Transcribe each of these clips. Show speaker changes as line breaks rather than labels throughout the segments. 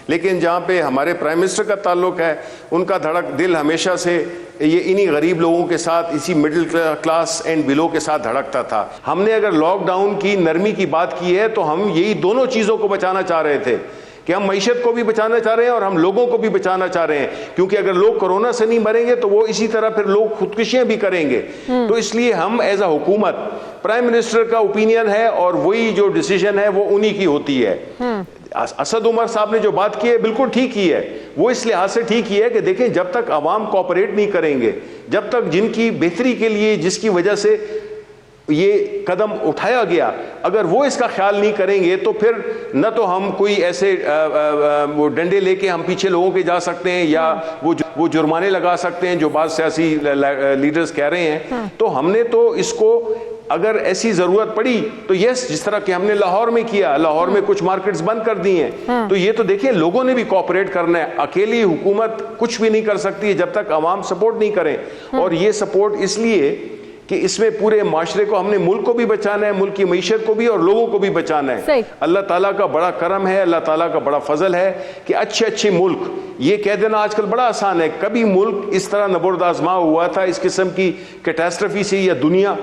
لیکن جہاں پہ ہمارے پرائم منسٹر کا تعلق ہے ان کا دل ہمیشہ سے یہ انہی غریب لوگوں کے ساتھ اسی مڈل کلاس اینڈ بلو کے ساتھ دھڑکتا تھا. ہم نے اگر لاک ڈاؤن کی نرمی کی بات کی ہے تو ہم یہی دونوں چیزوں کو بچانا چاہ رہے تھے کہ ہم معیشت کو بھی بچانا چاہ رہے ہیں اور ہم لوگوں کو بھی بچانا چاہ رہے ہیں, کیونکہ اگر لوگ کورونا سے نہیں مریں گے تو وہ اسی طرح پھر لوگ خودکشیاں بھی کریں گے. تو اس لیے ہم ایز اے حکومت, پرائم منسٹر کا اوپینین ہے اور وہی جو ڈیسیژن ہے وہ انہی کی ہوتی ہے. اسد عمر صاحب نے جو بات کی ہے بالکل ٹھیک کی ہے, وہ اس لحاظ سے ٹھیک کی ہے کہ دیکھیں جب تک عوام کوآپریٹ نہیں کریں گے, جب تک جن کی بہتری کے لیے جس کی وجہ سے یہ قدم اٹھایا گیا اگر وہ اس کا خیال نہیں کریں گے تو پھر نہ تو ہم کوئی ایسے وہ ڈنڈے لے کے ہم پیچھے لوگوں کے جا سکتے ہیں یا وہ جرمانے لگا سکتے ہیں جو بعض سیاسی لیڈرز کہہ رہے ہیں. تو ہم نے تو اس کو اگر ایسی ضرورت پڑی تو یس, جس طرح کہ ہم نے لاہور میں کیا, لاہور میں کچھ مارکیٹس بند کر دی ہیں, تو یہ تو دیکھیں لوگوں نے بھی کوآپریٹ کرنا ہے. اکیلی حکومت کچھ بھی نہیں کر سکتی جب تک عوام سپورٹ نہیں کریں, اور یہ سپورٹ اس لیے کہ اس میں پورے معاشرے کو, ہم نے ملک کو بھی بچانا ہے, ملک کی معیشت کو بھی اور لوگوں کو بھی بچانا ہے. اللہ تعالیٰ کا بڑا کرم ہے, اللہ تعالیٰ کا بڑا فضل ہے کہ اچھے ملک, یہ کہہ دینا آج کل بڑا آسان ہے, کبھی ملک اس طرح نبرد آزما ہوا تھا اس قسم کی کیٹاسٹرفی سے یا دنیا,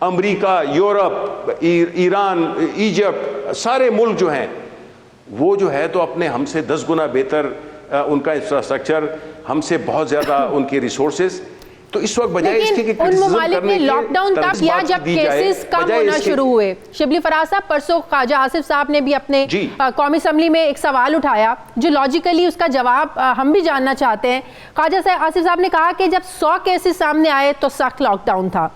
امریکہ, یورپ, ایران, ایجپٹ, سارے ملک جو ہیں وہ جو ہے تو اپنے ہم سے 10 گنا بہتر ان کا انفراسٹرکچر, ہم سے بہت زیادہ ان کے ریسورسز. تو اس وقت بجائے اس کے
ان ممالک میں لاک ڈاؤن تب کیا جب کیسز کم ہونا شروع ہوئے. شبلی فراز صاحب, پرسوں خواجہ آصف صاحب نے بھی اپنے قومی اسمبلی میں ایک سوال اٹھایا جو لاجیکلی اس کا جواب ہم بھی جاننا چاہتے ہیں. خواجہ آصف صاحب نے کہا کہ جب 100 کیسز سامنے آئے تو سخت لاک ڈاؤن تھا,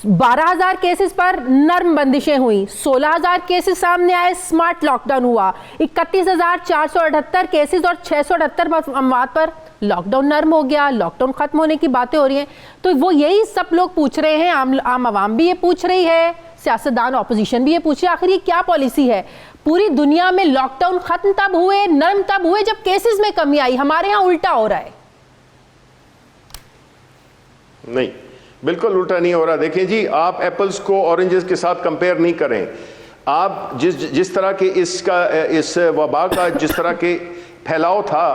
12,000 کیسز پر نرم بندشیں ہوئیں, 16,000 کیسز سامنے آئے, سمارٹ لاک ڈاؤن ہوا, 31,478 کیسز اور 678 اموات پر لاک ڈاؤن نرم ہو گیا, لاک ڈاؤن ختم ہونے کی باتیں ہو رہی ہیں. تو وہ یہی سب لوگ پوچھ رہے ہیں, عام عوام بھی یہ پوچھ رہی ہے, سیاستدان اپوزیشن بھی یہ پوچھ رہے ہیں, آخر یہ کیا پالیسی ہے؟ پوری دنیا میں لاک ڈاؤن ختم تب ہوئے, نرم تب ہوئے جب کیسز میں کمی آئی, ہمارے ہاں الٹا ہو رہا ہے.
نہیں, بالکل الٹا نہیں ہو رہا. دیکھیں جی, آپ ایپلز کو اورنجز کے ساتھ کمپیئر نہیں کریں. آپ جس طرح کے اس وبا کا جس طرح کے پھیلاؤ تھا,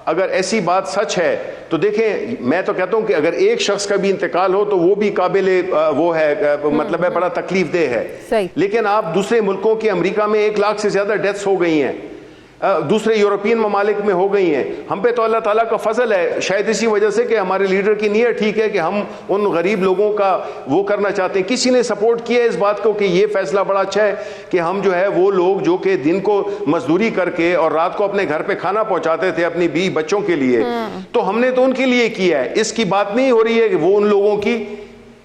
اگر ایسی بات سچ ہے تو دیکھیں, میں تو کہتا ہوں کہ اگر ایک شخص کا بھی انتقال ہو تو وہ بھی قابل وہ ہے, مطلب ہے بڑا تکلیف دہ ہے. لیکن آپ دوسرے ملکوں کے, امریکہ میں 1 لاکھ سے زیادہ ڈیتھس ہو گئی ہیں, دوسرے یورپین ممالک میں ہو گئی ہیں. ہم پہ تو اللہ تعالیٰ کا فضل ہے, شاید اسی وجہ سے کہ ہمارے لیڈر کی نیت ٹھیک ہے کہ ہم ان غریب لوگوں کا وہ کرنا چاہتے ہیں. کسی نے سپورٹ کیا اس بات کو کہ یہ فیصلہ بڑا اچھا ہے کہ ہم جو ہے وہ لوگ جو کہ دن کو مزدوری کر کے اور رات کو اپنے گھر پہ کھانا پہنچاتے تھے اپنی بیوی بچوں کے لیے, تو ہم نے تو ان کے لیے کیا ہے. اس کی بات نہیں ہو رہی ہے کہ وہ ان لوگوں کی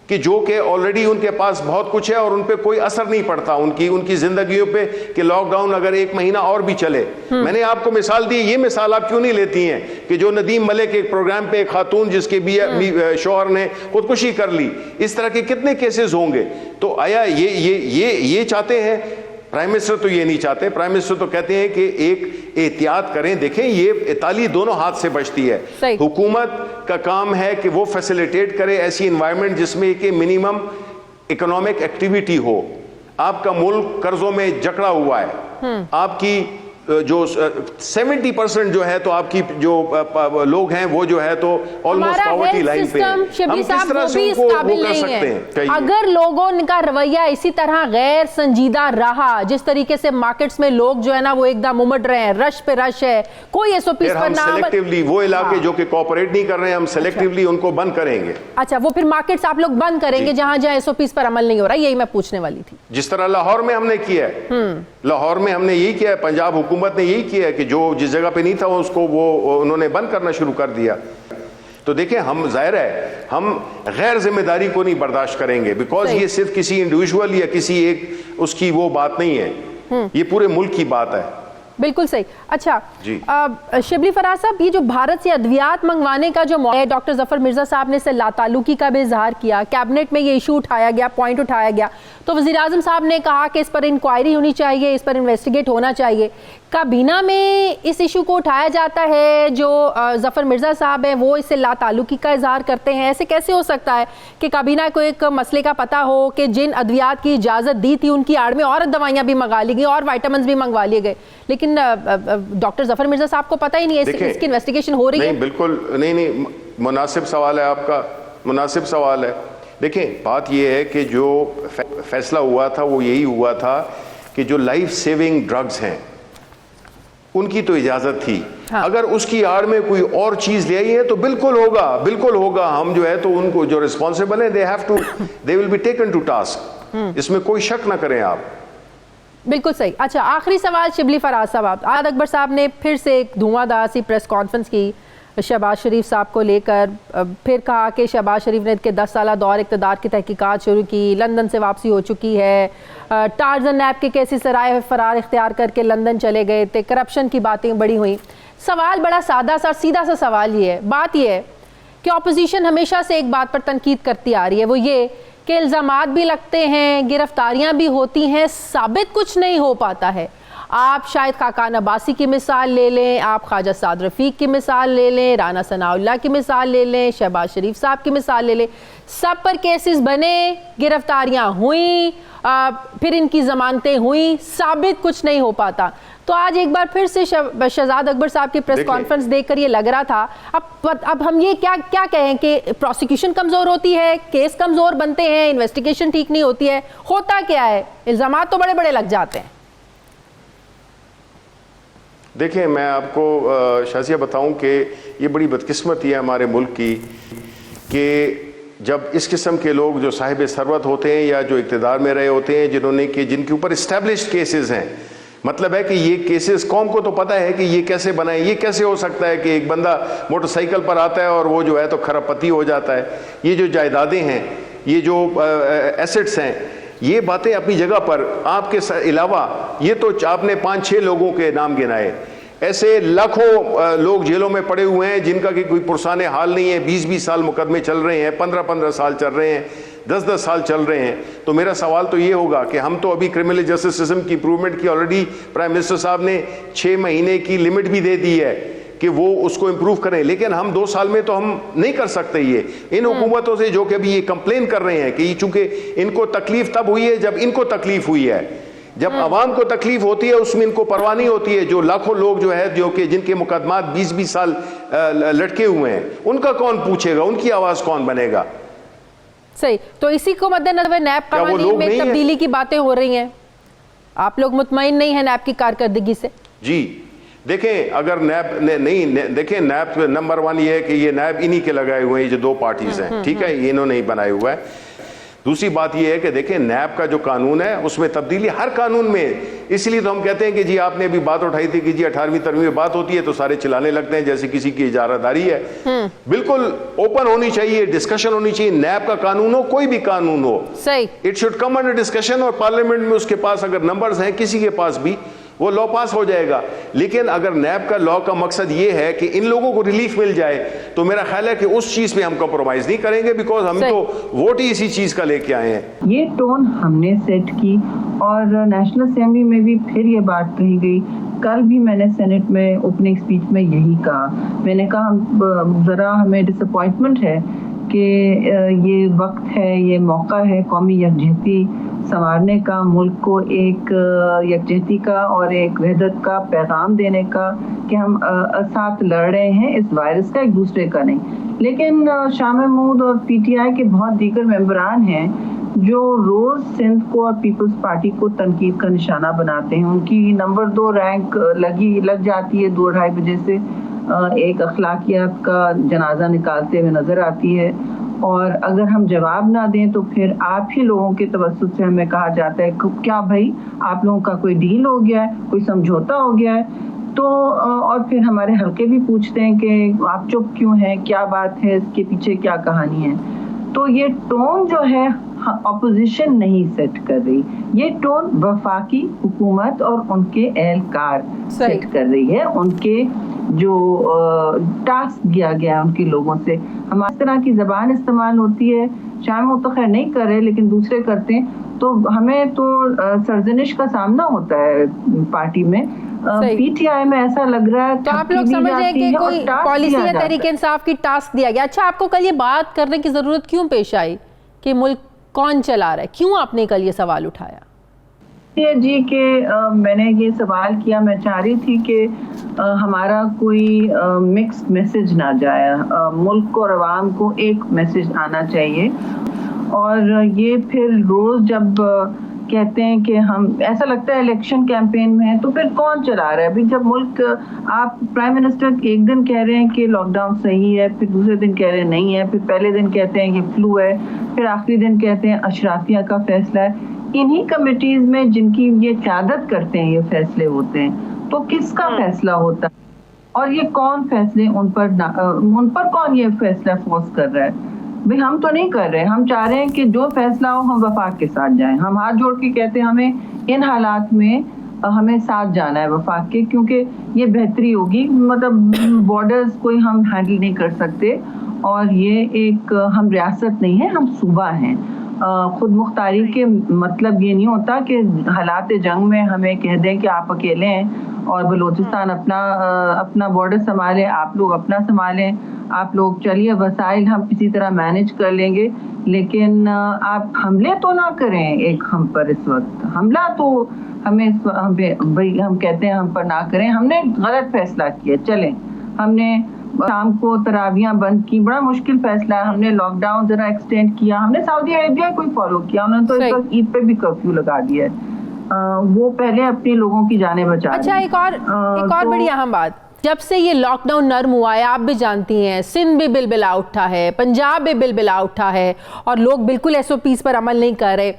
کہ جو کہ آلریڈی ان کے پاس بہت کچھ ہے اور ان پہ کوئی اثر نہیں پڑتا ان کی زندگیوں پہ کہ لاک ڈاؤن اگر 1 مہینہ اور بھی چلے. میں نے آپ کو مثال دی, یہ مثال آپ کیوں نہیں لیتی ہیں کہ جو ندیم ملک ایک پروگرام پہ ایک خاتون جس کے شوہر نے خودکشی کر لی, اس طرح کے کتنے کیسز ہوں گے. تو آیا یہ چاہتے ہیں؟ پرائم منسٹر تو یہ نہیں چاہتے. پرائم منسٹر تو کہتے ہیں کہ ایک احتیاط کریں. دیکھیں, یہ تالی دونوں ہاتھ سے بچتی ہے. حکومت کا کام ہے کہ وہ فیسیلیٹیٹ کرے ایسی انوائرمنٹ جس میں کہ منیمم اکنامک ایکٹیویٹی ہو. آپ کا ملک قرضوں میں جکڑا ہوا ہے, آپ کی جو 70% جو ہے تو آپ کی جو لوگ ہیں وہ جو ہے تو آلموسٹ پاورٹی لائن پہ ہیں. ہم کس طرح سے ان کو وہ کر سکتے ہیں؟
اگر لوگوں کا رویہ اسی طرح غیر سنجیدہ رہا, جس طریقے سے مارکیٹس میں لوگ جو ہے نا وہ ایک دم امڑ رہے ہیں, رش پہ رش ہے, کوئی ایس او پیز پر نہ
سیلیکٹیولی وہ علاقے جو کہ کوآپریٹ نہیں کر رہے ہیں ہم سیلیکٹیولی ان کو بند کریں گے.
اچھا, وہ پھر مارکیٹس آپ لوگ بند کریں گے جہاں ایس او پیز پر عمل نہیں ہو رہا, یہی میں پوچھنے والی تھی.
جس طرح لاہور میں ہم نے کیا ہے, لاہور میں ہم نے یہی کیا ہے, پنجاب حکومت نے یہی کیا ہے کہ جو جس جگہ پہ نہیں تھا اس کو وہ انہوں نے بند کرنا شروع کر دیا. تو دیکھیں, ہم ظاہر ہے ہم غیر ذمہ داری کو نہیں برداشت کریں گے, بیکاز یہ صرف کسی انڈیویجول یا کسی ایک اس کی وہ بات نہیں ہے, یہ پورے ملک کی بات ہے.
بالکل صحیح. اچھا شبلی فراز صاحب, یہ جو بھارت سے ادویات منگوانے کا جو معاہدہ ہے, ڈاکٹر ظفر مرزا صاحب نے اس سے لاتعلقی کا بھی اظہار کیا, کیبنٹ میں یہ ایشو اٹھایا گیا, پوائنٹ اٹھایا گیا, تو وزیر اعظم صاحب نے کہا کہ اس پر انکوائری ہونی چاہیے, اس پر انویسٹیگیٹ ہونا چاہیے. کابینہ میں اس ایشو کو اٹھایا جاتا ہے, جو ظفر مرزا صاحب ہیں وہ اس سے لا تعلقی کا اظہار کرتے ہیں. ایسے کیسے ہو سکتا ہے کہ کابینہ کو ایک مسئلے کا پتہ ہو کہ جن ادویات کی اجازت دی تھی ان کی آڑ میں اور دوائیاں بھی منگوا لی گئی اور وائٹامنز بھی منگوا لیے گئے, لیکن ڈاکٹر ظفر مرزا صاحب کو پتہ ہی نہیں ہے, اس کی انویسٹیگیشن ہو رہی ہے.
نہیں بالکل نہیں, مناسب سوال ہے آپ کا, مناسب سوال ہے. دیکھیں بات یہ ہے کہ جو فیصلہ ہوا تھا وہ یہی ہوا تھا کہ جو لائف سیونگ ڈرگز ہیں ان کی تو اجازت تھی, اگر اس کی آڑ میں کوئی اور چیز لے آئی ہے تو بالکل ہوگا, بالکل ہوگا. ہم جو ہے تو ان کو جو ریسپانسبل ہیں they will be taken to task, اس میں کوئی شک نہ کریں آپ.
بالکل صحیح. اچھا آخری سوال شبلی فراز صاحب, عاد اکبر صاحب نے پھر سے ایک دھواں دھار سی پریس کانفرنس کی شہباز شریف صاحب کو لے کر, پھر کہا کہ شہباز شریف نے کہ 10 سالہ دور اقتدار کی تحقیقات شروع کی, لندن سے واپسی ہو چکی ہے, ٹارزن نیب کے کیسز سے رائے فرار اختیار کر کے لندن چلے گئے تھے, کرپشن کی باتیں بڑی ہوئیں. سوال بڑا سادہ سا سیدھا سا سوال یہ ہے, بات یہ ہے کہ اپوزیشن ہمیشہ سے ایک بات پر تنقید کرتی آ رہی ہے, وہ یہ کہ الزامات بھی لگتے ہیں, گرفتاریاں بھی ہوتی ہیں, ثابت کچھ نہیں ہو پاتا ہے. آپ شاید خاقان عباسی کی مثال لے لیں, آپ خواجہ سعد رفیق کی مثال لے لیں, رانا ثناء اللہ کی مثال لے لیں, شہباز شریف صاحب کی مثال لے لیں, سب پر کیسز بنے, گرفتاریاں ہوئیں, پھر ان کی ضمانتیں ہوئیں, ثابت کچھ نہیں ہو پاتا. تو آج ایک بار پھر سے شہزاد اکبر صاحب کی پریس کانفرنس دیکھ کر یہ لگ رہا تھا, اب ہم یہ کیا کہیں کہ پروسیکیوشن کمزور ہوتی ہے, کیس کمزور بنتے ہیں, انویسٹیگیشن ٹھیک نہیں ہوتی ہے, ہوتا کیا ہے؟ الزامات تو بڑے بڑے لگ جاتے ہیں.
دیکھیں میں آپ کو شازیہ بتاؤں کہ یہ بڑی بدقسمتی ہے ہمارے ملک کی کہ جب اس قسم کے لوگ جو صاحب ثروت ہوتے ہیں یا جو اقتدار میں رہے ہوتے ہیں, جن کے اوپر اسٹیبلشڈ کیسز ہیں, مطلب ہے کہ یہ کیسز قوم کو تو پتہ ہے کہ یہ کیسے بنائیں, یہ کیسے ہو سکتا ہے کہ ایک بندہ موٹر سائیکل پر آتا ہے اور وہ جو ہے تو کھرب پتی ہو جاتا ہے. یہ جو جائیدادیں ہیں, یہ جو ایسٹس ہیں, یہ باتیں اپنی جگہ پر, آپ کے علاوہ یہ تو آپ نے 5-6 لوگوں کے نام گنائے, ایسے لاکھوں لوگ جیلوں میں پڑے ہوئے ہیں جن کا کہ کوئی پرسان حال نہیں ہے. 20-20 سال مقدمے چل رہے ہیں, 15-15 سال چل رہے ہیں, 10-10 سال چل رہے ہیں. تو میرا سوال تو یہ ہوگا کہ ہم تو ابھی کرمنل جسٹس سسٹم کی امپروومنٹ کی آلریڈی پرائم منسٹر صاحب نے 6 مہینے کی لمٹ بھی دے دی ہے کہ وہ اس کو امپروو کریں, لیکن ہم 2 سال میں تو ہم نہیں کر سکتے. یہ ان حکومتوں سے جو کہ ابھی یہ کمپلین کر رہے ہیں کہ چونکہ ان کو تکلیف تب ہوئی ہے جب ان کو تکلیف ہوئی ہے, جب عوام کو تکلیف ہوتی ہے اس میں ان کو پرواہ نہیں ہوتی ہے. جو لاکھوں لوگ جو ہے جو کہ جن کے مقدمات 20-20 سال لٹکے ہوئے ہیں, ان کا کون پوچھے گا, ان کی آواز کون بنے گا؟
صحیح. تو اسی کو مد نظر نیب قوانین میں تبدیلی کی باتیں ہو رہی ہیں, آپ لوگ مطمئن نہیں ہیں نیب کی کارکردگی سے؟
جی دیکھیں, اگر نیب نہیں, دیکھیں نیب نمبر 1 یہ ہے کہ یہ نیب انہی کے لگائے ہوئے ہیں, جو 2 پارٹیز ہیں, ٹھیک ہے, انہوں نے ہی بنائے ہوا ہے. دوسری بات یہ ہے کہ دیکھیں نیب کا جو قانون ہے اس میں تبدیلی ہر قانون میں, اس لیے تو ہم کہتے ہیں کہ جی آپ نے ابھی بات اٹھائی تھی کہ جی 18ویں ترمیم میں بات ہوتی ہے تو سارے چلانے لگتے ہیں جیسے کسی کی اجارہ داری ہے. بالکل اوپن ہونی چاہیے, ڈسکشن ہونی چاہیے. نیب کا قانون ہو, کوئی بھی قانون ہو, it should come under discussion, اور پارلیمنٹ میں اس کے پاس اگر نمبرز ہیں کسی کے پاس بھی وہ لا پاس ہو جائے گا. لیکن اگر نیب کا لا کا مقصد یہ ہے کہ ان لوگوں کو ریلیف مل جائے تو میرا خیال ہے کہ اس چیز پہ ہم کمپرومائز نہیں کریں گے, بیکاز ہم تو ووٹ ہی اسی چیز کا لے کے آئے ہیں.
یہ ٹون ہم نے سیٹ کی اور نیشنل اسمبلی میں بھی پھر یہ بات کہی گئی. کل بھی میں نے سینٹ میں اوپننگ اسپیچ میں یہی کہا, میں نے کہا ذرا ہمیں ڈس اپوائنٹمنٹ ہے کہ یہ وقت ہے, یہ موقع ہے قومی یکجہتی سنوارنے کا, ملک کو ایک یکجہتی کا اور ایک وحدت کا پیغام دینے کا کہ ہم ساتھ لڑ رہے ہیں اس وائرس کا, ایک دوسرے کا نہیں. لیکن شاہ محمود اور پی ٹی آئی کے بہت دیگر ممبران ہیں جو روز سندھ کو اور پیپلز پارٹی کو تنقید کا نشانہ بناتے ہیں. ان کی نمبر 2 رینک لگ جاتی ہے 2-2:30 بجے سے, ایک اخلاقیات کا جنازہ نکالتے ہوئے نظر آتی ہے, اور اگر ہم جواب نہ دیں تو پھر آپ ہی لوگوں کے توسط سے ہمیں کہا جاتا ہے کیا بھائی آپ لوگوں کا کوئی ڈیل ہو گیا ہے, کوئی سمجھوتا ہو گیا ہے. تو اور پھر ہمارے حلقے بھی پوچھتے ہیں کہ آپ چپ کیوں ہیں, کیا بات ہے, اس کے پیچھے کیا کہانی ہے. تو یہ ٹون جو ہے اپوزیشن نہیں سیٹ کر رہی, یہ ٹون وفاقی حکومت اور ان کے اہلکار سیٹ کر رہی ہے. ان کے جو ٹاسک دیا گیا ان کے لوگوں سے, ہماری طرح کی زبان استعمال ہوتی ہے, شاید وہ تو خیر نہیں کر رہے لیکن دوسرے کرتے ہیں, تو ہمیں تو سرزنش کا سامنا ہوتا ہے پارٹی میں. پی ٹی آئی میں ایسا لگ رہا ہے
تو آپ لوگ سمجھ رہے ہیں کہ کوئی پالیسی یا تحریک انصاف کی ٹاسک دیا گیا. اچھا، آپ کو کل یہ بات کرنے کی ضرورت کیوں پیش آئی کہ ملک کون چلا رہا ہے؟ کیوں آپ نے کل یہ سوال اٹھایا؟
جی کہ میں نے یہ سوال کیا، میں چاہ رہی تھی کہ ہمارا کوئی مکس میسج نہ جائے، ملک کو اور عوام کو ایک میسج آنا چاہیے. اور یہ پھر روز جب کہتے ہیں کہ ہم، ایسا لگتا ہے الیکشن کیمپین میں ہے تو پھر کون چلا رہا ہے؟ ابھی جب ملک، آپ پرائم منسٹر ایک دن کہہ رہے ہیں کہ لاک ڈاؤن صحیح ہے، پھر دوسرے دن کہہ رہے ہیں نہیں ہے، پھر پہلے دن کہتے ہیں یہ فلو ہے، پھر آخری دن کہتے ہیں اشرافیہ کا فیصلہ ہے. انہی کمیٹیز میں جن کی یہ قیادت کرتے ہیں یہ فیصلے ہوتے ہیں، تو کس کا فیصلہ ہوتا ہے اور یہ کون فیصلے ان پر کون یہ فیصلہ فورس کر رہا ہے؟ بھئی ہم تو نہیں کر رہے، ہم چاہ رہے ہیں کہ جو فیصلہ ہو ہم وفاق کے ساتھ جائیں. ہم ہاتھ جوڑ کے کہتے ہیں ہمیں ان حالات میں ہمیں ساتھ جانا ہے وفاق کے، کیونکہ یہ بہتری ہوگی. مطلب بارڈرز کوئی ہم ہینڈل نہیں کر سکتے، اور یہ ایک، ہم ریاست نہیں ہے، ہم صوبہ ہیں. خود مختاری کے مطلب یہ نہیں ہوتا کہ حالات جنگ میں ہمیں کہہ دیں کہ آپ اکیلے ہیں اور بلوچستان اپنا بارڈر سنبھالیں، آپ لوگ اپنا سنبھالیں، آپ لوگ چلیے وسائل ہم کسی طرح مینج کر لیں گے، لیکن آپ حملے تو نہ کریں ایک ہم پر. اس وقت حملہ تو ہم کہتے ہیں ہم پر نہ کریں. ہم نے غلط فیصلہ کیا، چلیں ہم نے شام کو تراویحاں بند کی، بڑا مشکل فیصلہ ہے. ہم نے لاک ڈاؤن ذرا ایکسٹینڈ کیا، ہم نے سعودی عربیہ کو فالو کیا، انہوں نے تو اس وقت عید پہ بھی کرفیو لگا دیا ہے. وہ پہلے اپنے لوگوں کی جانیں بچا.
اچھا، ایک اور بڑی اہم بات، جب سے یہ لاک ڈاؤن نرم ہوا ہے، آپ بھی جانتی ہیں سندھ بھی بلبلا اٹھا ہے، پنجاب بھی بلبلا اٹھا ہے، اور لوگ بالکل ایس او پیز پر عمل نہیں کر رہے.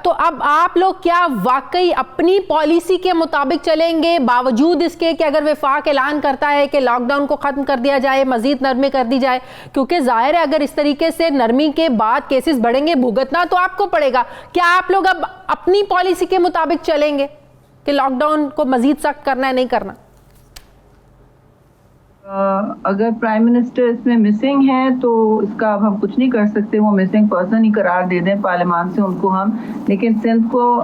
تو اب آپ لوگ کیا واقعی اپنی پالیسی کے مطابق چلیں گے، باوجود اس کے کہ اگر وفاق اعلان کرتا ہے کہ لاک ڈاؤن کو ختم کر دیا جائے، مزید نرمی کر دی جائے؟ کیونکہ ظاہر ہے اگر اس طریقے سے نرمی کے بعد کیسز بڑھیں گے، بھگتنا تو آپ کو پڑے گا. کیا آپ لوگ اب اپنی پالیسی کے مطابق چلیں گے کہ لاک ڈاؤن کو مزید سخت کرنا ہے، نہیں کرنا؟
اگر پرائم منسٹر اس میں مسنگ ہے تو اس کا اب ہم کچھ نہیں کر سکتے، وہ مسنگ پرسن ہی قرار دے دیں پارلیمان سے ان کو ہم. لیکن سندھ کو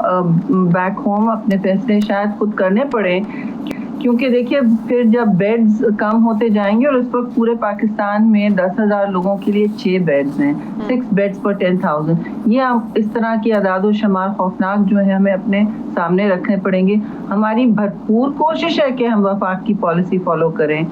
بیک ہوم اپنے فیصلے شاید خود کرنے پڑے، کیونکہ دیکھیے پھر جب بیڈز کم ہوتے جائیں گے، اور اس وقت پورے پاکستان میں 10,000 لوگوں کے لیے 6 بیڈز ہیں، 6 بیڈز پر 10,000. یہ اس طرح کی اعداد و شمار خوفناک جو ہے ہمیں اپنے سامنے رکھنے پڑیں گے. ہماری بھرپور کوشش ہے کہ ہم وفاق کی پالیسی فالو کریں.